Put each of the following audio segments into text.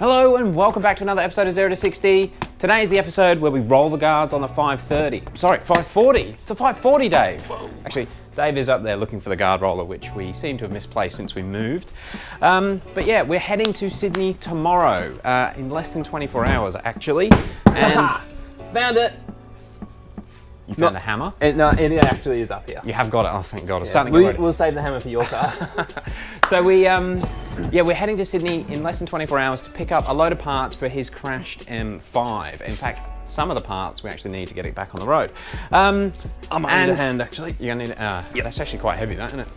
Hello and welcome back to another episode of 0 to 60. Today is the episode where we roll the guards on the 530. Sorry, 540. It's a 540, Dave. Whoa. Actually, Dave is up there looking for the guard roller, which we seem to have misplaced since we moved. But yeah, we're heading to Sydney tomorrow, in less than 24 hours actually. And found it. You found a hammer? No, it actually is up here. You have got it. Oh, thank God. It's Yeah, starting to get ready. We'll save the hammer for your car. So we're heading to Sydney in less than 24 hours to pick up a load of parts for his crashed M5. In fact, some of the parts we actually need to get it back on the road. I might need a hand, actually. You're gonna need it. That's actually quite heavy, that, isn't it?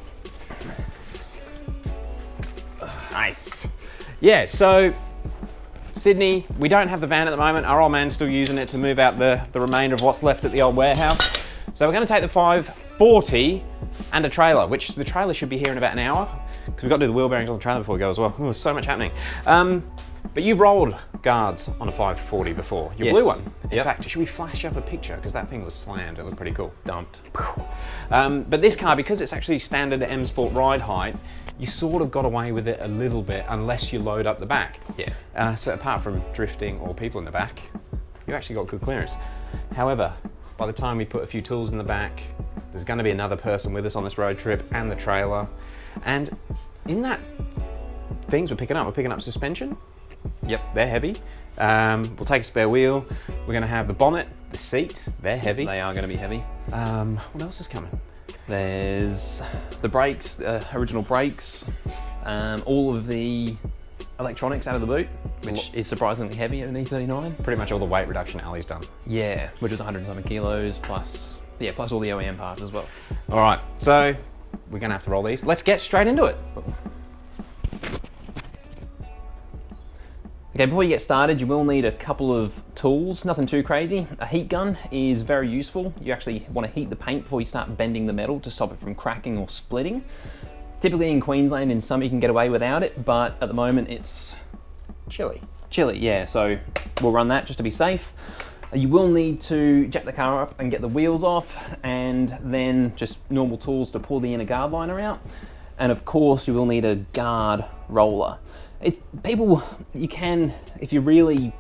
Nice. Yeah, so Sydney, we don't have the van at the moment. Our old man's still using it to move out the remainder of what's left at the old warehouse. So we're going to take the 540 and a trailer, which the trailer should be here in about an hour, because we've got to do the wheel bearings on the trailer before we go as well. There's so much happening. But you've rolled guards on a 540 before. Your blue one. In fact, should we flash up a picture? Because that thing was slammed. It was pretty cool. Dumped. But this car, because it's actually standard M Sport ride height, you sort of got away with it a little bit unless you load up the back. Yeah. So apart from drifting or people in the back, you actually got good clearance. However, by the time we put a few tools in the back, there's going to be another person with us on this road trip and the trailer. And in that things we're picking up suspension. Yep, they're heavy. We'll take a spare wheel. We're going to have the bonnet, the seats, they're heavy. They are going to be heavy. What else is coming? There's the brakes, original brakes, all of the electronics out of the boot, which is surprisingly heavy at an E39. Pretty much all the weight reduction Ali's done. Yeah, which is 100 and something kilos, plus all the OEM parts as well. All right, so we're going to have to roll these. Let's get straight into it. Okay, before you get started, you will need a couple of tools, nothing too crazy. A heat gun is very useful. You actually want to heat the paint before you start bending the metal to stop it from cracking or splitting. Typically in Queensland, in summer you can get away without it, but at the moment it's chilly. Chilly, yeah, so we'll run that just to be safe. You will need to jack the car up and get the wheels off, and then just normal tools to pull the inner guard liner out. And of course you will need a guard roller. You can, if you're really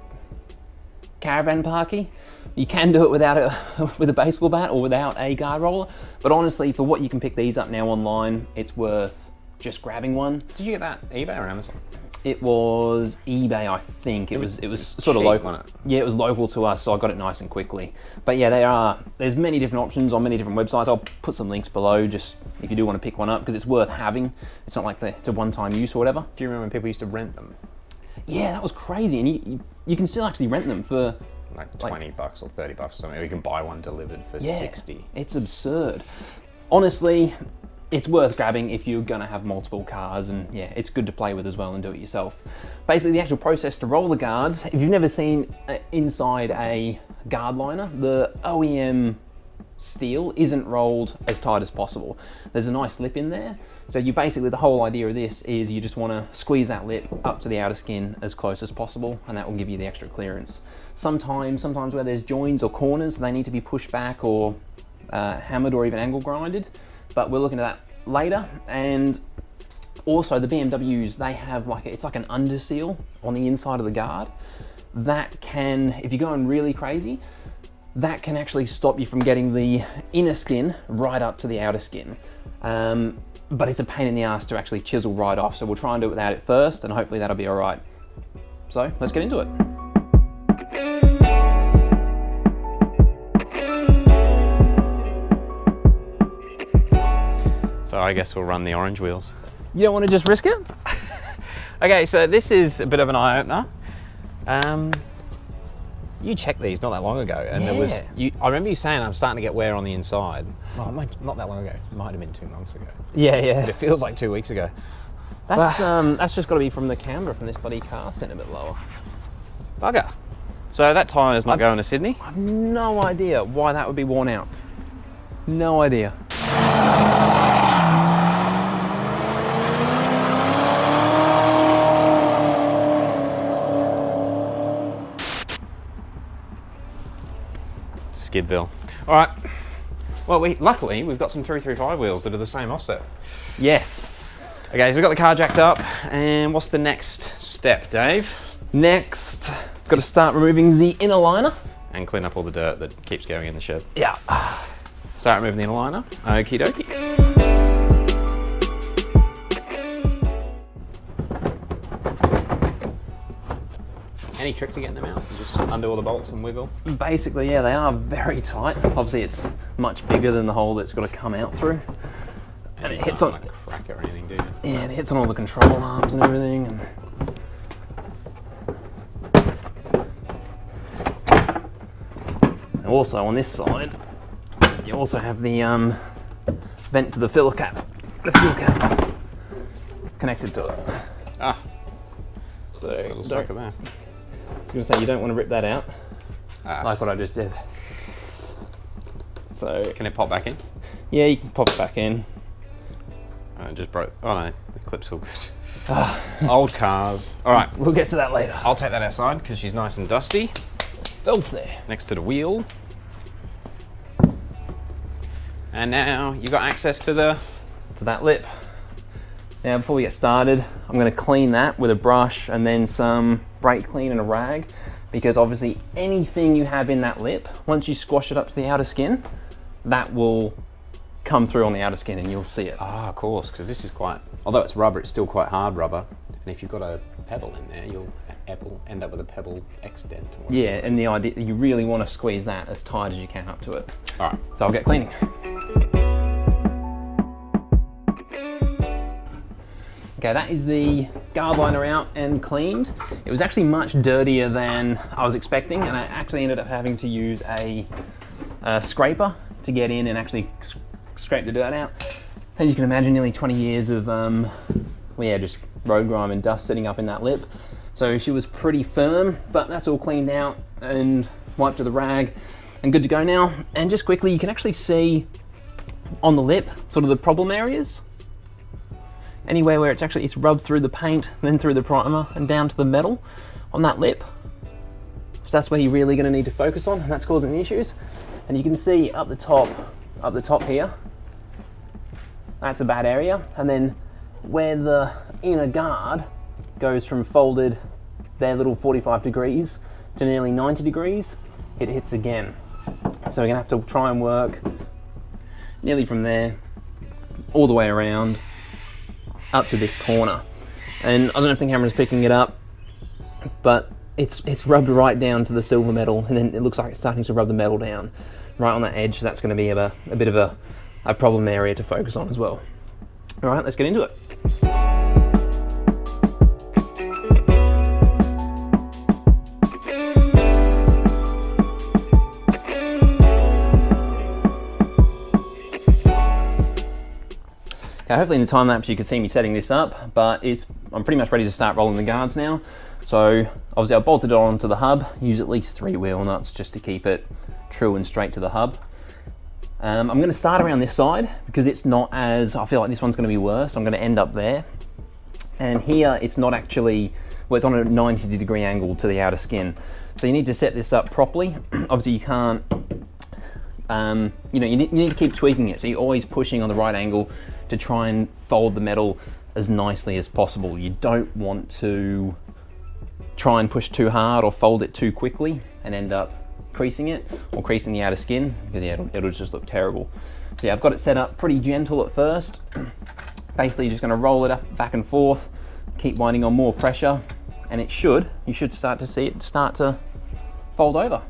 caravan parky, you can do it without with a baseball bat or without a guard roller. But honestly, for what you can pick these up now online, it's worth just grabbing one. Did you get that eBay or Amazon? It was eBay, I think. It was sort of local. Wasn't it? Yeah, it was local to us, so I got it nice and quickly. But yeah, there's many different options on many different websites. I'll put some links below, just if you do want to pick one up, because it's worth having. It's not like it's a one-time use or whatever. Do you remember when people used to rent them? Yeah, that was crazy, and you can still actually rent them for like 20 bucks or 30 bucks or something. Or you can buy one delivered for 60. It's absurd. Honestly, it's worth grabbing if you're gonna have multiple cars, and yeah, it's good to play with as well and do it yourself. Basically, the actual process to roll the guards, if you've never seen inside a guard liner, the OEM steel isn't rolled as tight as possible. There's a nice lip in there. So the whole idea of this is you just wanna squeeze that lip up to the outer skin as close as possible, and that will give you the extra clearance. Sometimes where there's joins or corners, they need to be pushed back or hammered or even angle grinded. But we're looking at that later. And also the BMWs, they have it's like an under seal on the inside of the guard. That can, if you're going really crazy, that can actually stop you from getting the inner skin right up to the outer skin. But it's a pain in the ass to actually chisel right off. So we'll try and do it without it first, and hopefully that'll be all right. So let's get into it. So I guess we'll run the orange wheels. You don't want to just risk it? Okay, so this is a bit of an eye-opener. You checked these not that long ago, and I remember you saying I'm starting to get wear on the inside. Well, not that long ago. It might have been 2 months ago. Yeah. But it feels like 2 weeks ago. That's just got to be from the camber from this bloody car sitting a bit lower. Bugger. So that tyre's not going to Sydney? I have no idea why that would be worn out. No idea. Skidville. All right. Well, luckily we've got some 335 wheels that are the same offset. Yes. Okay, so we've got the car jacked up, and what's the next step, Dave? Next, got to start removing the inner liner. And clean up all the dirt that keeps going in the shed. Yeah. Start removing the inner liner. Okie dokie. Any trick to getting them out? Just undo all the bolts and wiggle? Basically, yeah, they are very tight. Obviously, it's much bigger than the hole that's got to come out through. And it hits on... Like crack it or anything, do you? Yeah, it hits on all the control arms and everything. And also on this side, you also have the vent to the fuel cap. The fuel cap connected to it. Ah, So a little sucker there. I was going to say, you don't want to rip that out, Ah. like what I just did. So Can it pop back in? yeah, you can pop it back in. It just broke. Oh no, the clip's all good. Old cars. All right, We'll get to that later. I'll take that outside because she's nice and dusty. Filthy. Next to the wheel. And now you've got access to the... To that lip. Now before we get started, I'm going to clean that with a brush and then some brake clean and a rag, because obviously anything you have in that lip, once you squash it up to the outer skin, that will come through on the outer skin and you'll see it. Ah, of course, because this is quite... Although it's rubber, it's still quite hard rubber. And if you've got a pebble in there, you'll end up with a pebble extent. Or whatever. Yeah, and the idea, you really want to squeeze that as tight as you can up to it. All right. So I'll get cleaning. Okay, that is the guard liner out and cleaned. It was actually much dirtier than I was expecting, and I actually ended up having to use a scraper to get in and actually scrape the dirt out. As you can imagine, nearly 20 years of just road grime and dust sitting up in that lip. So she was pretty firm, but that's all cleaned out and wiped with a rag and good to go now. And just quickly, you can actually see on the lip sort of the problem areas. Anywhere where it's rubbed through the paint, then through the primer and down to the metal on that lip. So that's where you're really going to need to focus on, and that's causing the issues. And you can see up the top here, that's a bad area. And then where the inner guard goes from folded their little 45 degrees to nearly 90 degrees, it hits again. So we're going to have to try and work nearly from there all the way around up to this corner. And I don't know if the camera's picking it up, but it's rubbed right down to the silver metal, and then it looks like it's starting to rub the metal down right on that edge. So that's going to be a bit of a problem area to focus on as well. All right, let's get into it. Okay, hopefully in the time lapse you can see me setting this up, but I'm pretty much ready to start rolling the guards now. So obviously I bolted it onto the hub, use at least 3 wheel nuts just to keep it true and straight to the hub. I'm going to start around this side because it's not as, I feel like this one's going to be worse. I'm going to end up there. And here it's not actually, well, it's on a 90 degree angle to the outer skin. So you need to set this up properly. Obviously you can't, you need to keep tweaking it. So you're always pushing on the right angle to try and fold the metal as nicely as possible. You don't want to try and push too hard or fold it too quickly and end up creasing it or creasing the outer skin, because yeah, it'll just look terrible. So yeah, I've got it set up pretty gentle at first. Basically just gonna roll it up back and forth, keep winding on more pressure, and you should start to see it start to fold over.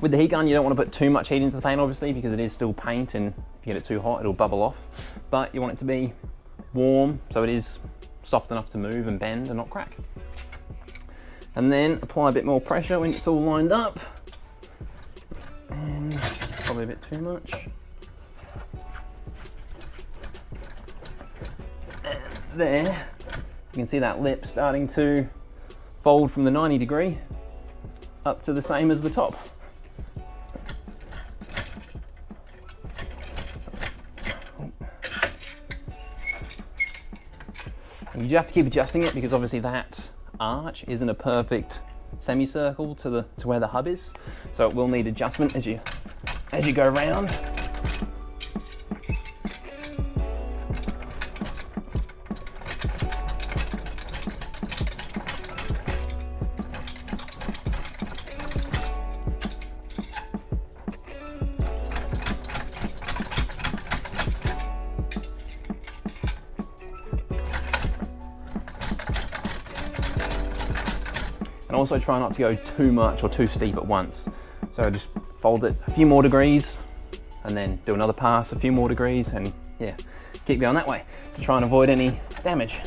With the heat gun, you don't want to put too much heat into the paint, obviously, because it is still paint, and if you get it too hot, it'll bubble off. But you want it to be warm, so it is soft enough to move and bend and not crack. And then apply a bit more pressure when it's all lined up. And probably a bit too much. And there, you can see that lip starting to fold from the 90 degree up to the same as the top. And you have to keep adjusting it because obviously that arch isn't a perfect semicircle to where the hub is, so it will need adjustment as you go around. And also try not to go too much or too steep at once. So just fold it a few more degrees and then do another pass, a few more degrees, and yeah, keep going that way to try and avoid any damage.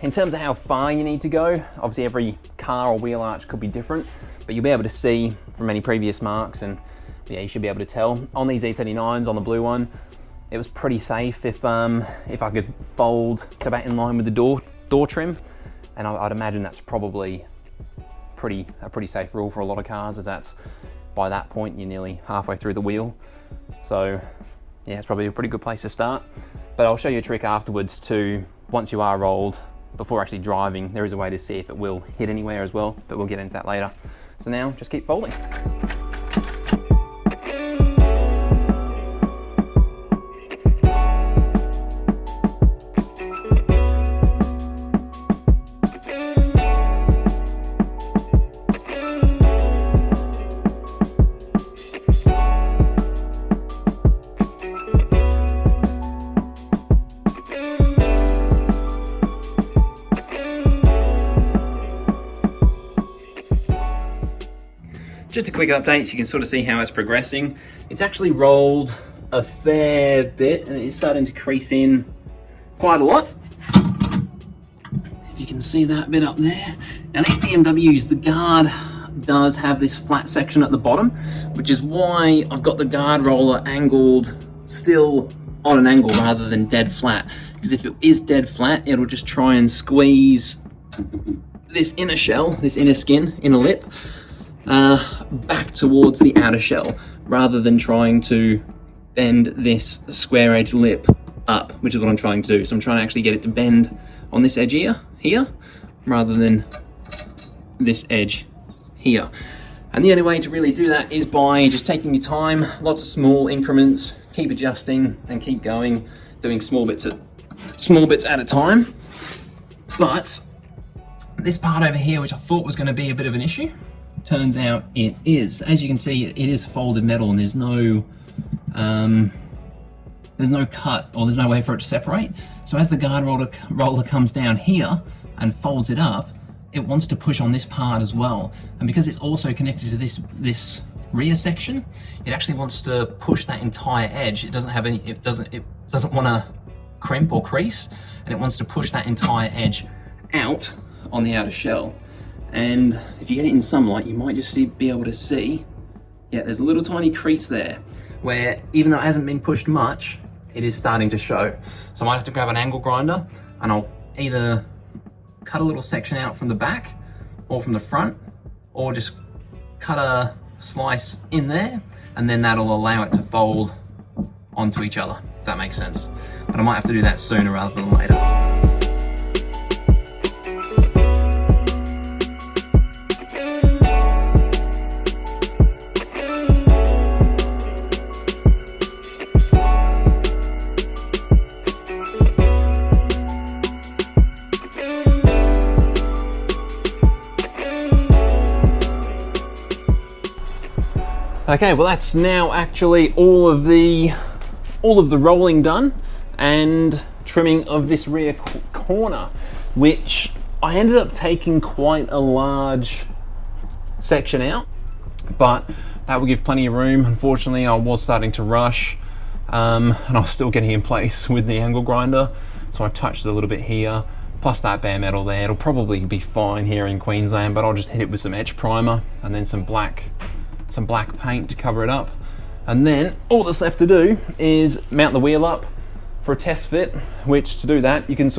In terms of how far you need to go, obviously every car or wheel arch could be different, but you'll be able to see from any previous marks, and yeah, you should be able to tell. On these E39s, on the blue one, it was pretty safe if I could fold to about in line with the door trim. And I'd imagine that's probably a pretty safe rule for a lot of cars, as that's, by that point, you're nearly halfway through the wheel. So yeah, it's probably a pretty good place to start. But I'll show you a trick afterwards to, once you are rolled, before actually driving, there is a way to see if it will hit anywhere as well, but we'll get into that later. So now, just keep folding. Just a quick update so you can sort of see how it's progressing. It's actually rolled a fair bit and it is starting to crease in quite a lot. If you can see that bit up there. Now these BMWs, the guard does have this flat section at the bottom, which is why I've got the guard roller angled still on an angle rather than dead flat. Because if it is dead flat, it'll just try and squeeze this inner shell, this inner skin, inner lip, back towards the outer shell, rather than trying to bend this square edge lip up, which is what I'm trying to do. So I'm trying to actually get it to bend on this edge here, rather than this edge here. And the only way to really do that is by just taking your time, lots of small increments, keep adjusting and keep going, doing small bits at a time. But this part over here, which I thought was going to be a bit of an issue, turns out it is. As you can see, it is folded metal and there's no cut, or there's no way for it to separate. So as the guard roller comes down here and folds it up, it wants to push on this part as well. And because it's also connected to this rear section, it actually wants to push that entire edge. It doesn't want to crimp or crease, and it wants to push that entire edge out on the outer shell. And if you get it in sunlight, you might just be able to see, yeah, there's a little tiny crease there where, even though it hasn't been pushed much, it is starting to show. So I might have to grab an angle grinder and I'll either cut a little section out from the back or from the front, or just cut a slice in there, and then that'll allow it to fold onto each other, if that makes sense. But I might have to do that sooner rather than later. Okay, well that's now actually all of the rolling done and trimming of this rear corner, which I ended up taking quite a large section out. but that will give plenty of room. Unfortunately, I was starting to rush, and I was still getting in place with the angle grinder, so I touched it a little bit here, plus that bare metal there. It'll probably be fine here in Queensland, but I'll just hit it with some etch primer and then some black paint to cover it up. And then all that's left to do is mount the wheel up for a test fit, which to do that, you can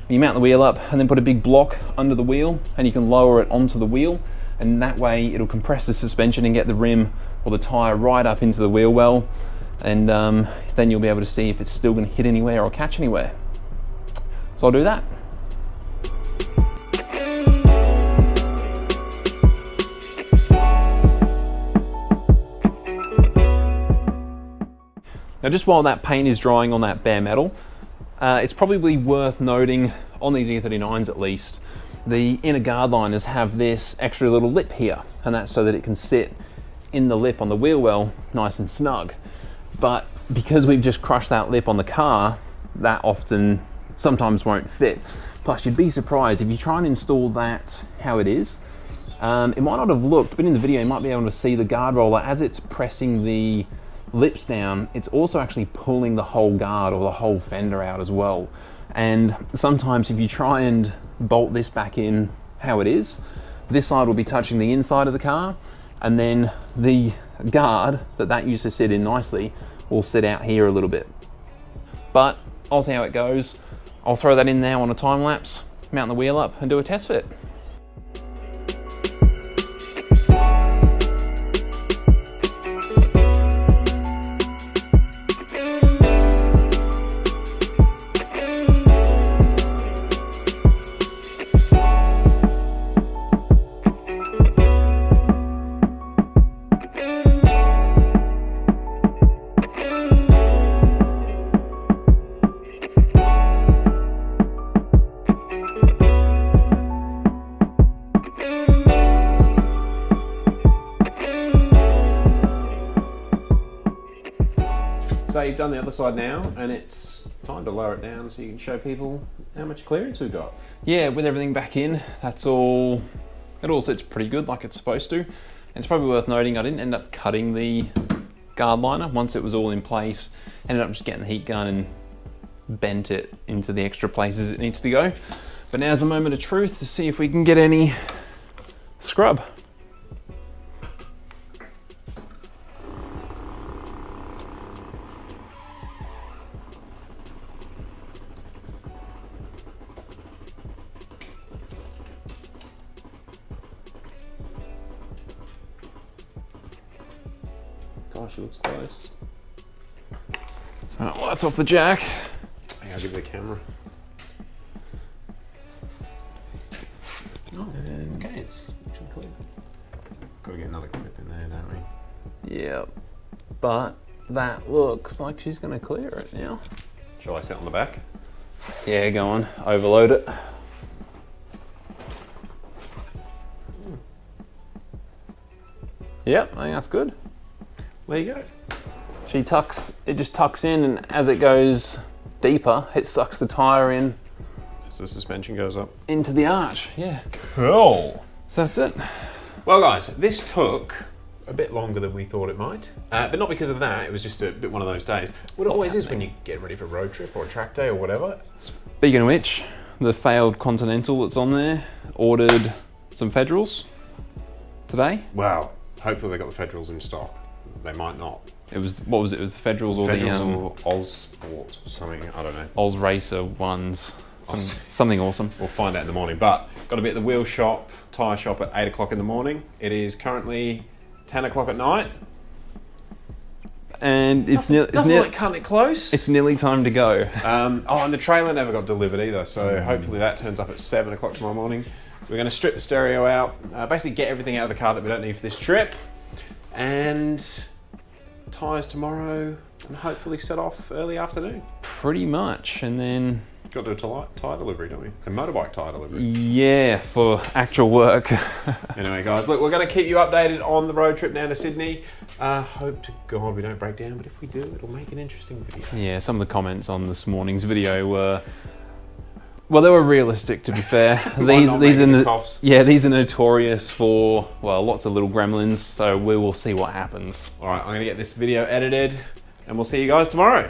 you mount the wheel up and then put a big block under the wheel, and you can lower it onto the wheel, and that way it'll compress the suspension and get the rim or the tyre right up into the wheel well, and then you'll be able to see if it's still going to hit anywhere or catch anywhere. So I'll do that. Now, just while that paint is drying on that bare metal, it's probably worth noting, on these E39s at least, the inner guard liners have this extra little lip here, and that's so that it can sit in the lip on the wheel well nice and snug. But because we've just crushed that lip on the car, that sometimes won't fit. Plus, you'd be surprised if you try and install that how it is. It might not have looked, but in the video you might be able to see the guard roller as it's pressing the lips down, it's also actually pulling the whole guard or the whole fender out as well. And sometimes if you try and bolt this back in how it is, this side will be touching the inside of the car, and then the guard that used to sit in nicely will sit out here a little bit. But I'll see how it goes. I'll throw that in now on a time lapse, mount the wheel up and do a test fit. So you've done the other side now, and it's time to lower it down so you can show people how much clearance we've got. Yeah, with everything back in, it all sits pretty good like it's supposed to. And it's probably worth noting I didn't end up cutting the guard liner once it was all in place. Ended up just getting the heat gun and bent it into the extra places it needs to go. But now's the moment of truth to see if we can get any scrub. Gosh, it looks close. Right, lights off the jack. I'll give you the camera. Oh, okay, it's actually clear. Got to get another clip in there, don't we? Yep, but that looks like she's going to clear it now. Shall I sit on the back? Yeah, go on, overload it. Yep, I think that's good. There you go. It just tucks in, and as it goes deeper, it sucks the tyre in. As the suspension goes up. Into the arch, yeah. Cool. So that's it. Well guys, this took a bit longer than we thought it might, but not because of that, it was just a bit one of those days. What it always is when you get ready for a road trip or a track day or whatever. Speaking of which, the failed Continental that's on there ordered some Federals today. Well, hopefully they got the Federals in stock. They might not. It was, what was it? It was the Federals or Federals the or Oz Sports or something, I don't know. Oz Racer ones. Something awesome. We'll find out in the morning, but got to be at the wheel shop, tyre shop at 8 o'clock in the morning. It is currently 10 o'clock at night. And nothing like cutting it close. It's nearly time to go. And the trailer never got delivered either, so hopefully that turns up at 7 o'clock tomorrow morning. We're going to strip the stereo out, basically get everything out of the car that we don't need for this trip, and tyres tomorrow, and hopefully set off early afternoon. Pretty much, and then... Got to do a tyre delivery, don't we? A motorbike tyre delivery. Yeah, for actual work. Anyway, guys, look, we're going to keep you updated on the road trip down to Sydney. Hope to God we don't break down, but if we do, it'll make an interesting video. Yeah, some of the comments on this morning's video were, Well, they were realistic, to be fair. These are these are notorious for, well, lots of little gremlins. So we will see what happens. All right, I'm gonna get this video edited, and we'll see you guys tomorrow.